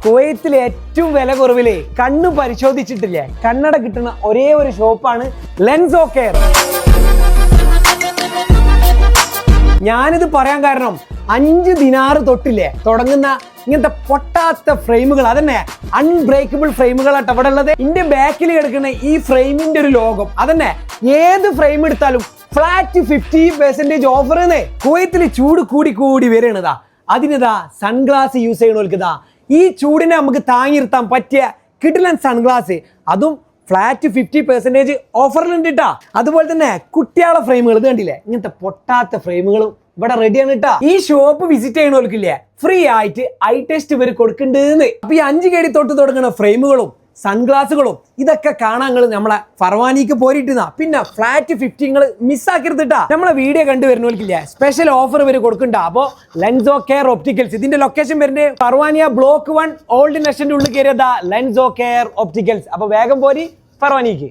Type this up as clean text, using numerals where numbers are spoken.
കുവൈത്തിലെ ഏറ്റവും വില കുറവില് കണ്ണ് പരിശോധിച്ചിട്ടില്ലേ കണ്ണട കിട്ടുന്ന ഒരേ ഒരു ഷോപ്പാണ് ലെൻസോ കെയർ. ഞാനിത് പറയാൻ കാരണം 5 ദിനാറ് തൊട്ടില്ലേ തുടങ്ങുന്ന ഇങ്ങനത്തെ പൊട്ടാത്ത ഫ്രെയിമുകൾ, അതന്നെ അൺബ്രേക്കബിൾ ഫ്രെയിമുകളായിട്ട് അവിടെ ഉള്ളത്. ഇതിന്റെ ബാക്കിൽ കിടക്കുന്ന ഈ ഫ്രെയിമിന്റെ ഒരു ലോകം, അതന്നെ ഏത് ഫ്രെയിം എടുത്താലും ഫ്ലാറ്റ് 50% ഓഫർ. കുവൈത്തിൽ ചൂട് കൂടി കൂടി വരണതാ, അതിനിതാ സൺഗ്ലാസ് യൂസ് ചെയ്യണോൽക്കിതാ ഈ ചൂടിനെ നമുക്ക് താങ്ങി നിർത്താൻ പറ്റിയ കിടിലൻ സൺഗ്ലാസ്, അതും ഫ്ലാറ്റ് 50% ഓഫറിലുണ്ട് കേട്ടാ. അതുപോലെ തന്നെ കുട്ടികളെ ഫ്രെയിമുകൾ ഇത് കണ്ടില്ലേ, ഇങ്ങനത്തെ പൊട്ടാത്ത ഫ്രെയിമുകളും ഇവിടെ റെഡിയാണ് കേട്ടാ. ഈ ഷോപ്പ് വിസിറ്റ് ചെയ്യണോൽക്കില്ലേ ഫ്രീ ആയിട്ട് ഐ ടെസ്റ്റ് ഇവർ കൊടുക്കണ്ടെന്ന്. അപ്പൊ ഈ 5 KD തൊട്ട് തുടങ്ങുന്ന ഫ്രെയിമുകളും സൺഗ്ലാസുകളും ഇതൊക്കെ കാണാൻ നമ്മളെ ഫർവാനിക്ക് പോരിട്ടുന്ന. പിന്നെ ഫ്ലാറ്റ് 50 മിസ്സാക്കരുതിട്ടാ. നമ്മളെ വീഡിയോ കണ്ടുവരുന്നവർക്കില്ലേ സ്പെഷ്യൽ ഓഫർ ഇവർ കൊടുക്കണ്ട. അപ്പോ ലെൻസോ കെയർ ഒപ്റ്റിക്കൽസ്, ഇതിന്റെ ലൊക്കേഷൻ വരുന്നത് ഫർവാനിയ ബ്ലോക്ക് 1 ഓൾഡ് നെഷന്റെ ഉള്ളിൽ കയറിയതാ ലെൻസോ കെയർ ഒപ്റ്റിക്കൽസ്. അപ്പൊ വേഗം പോരി ഫർവാനിക്ക്.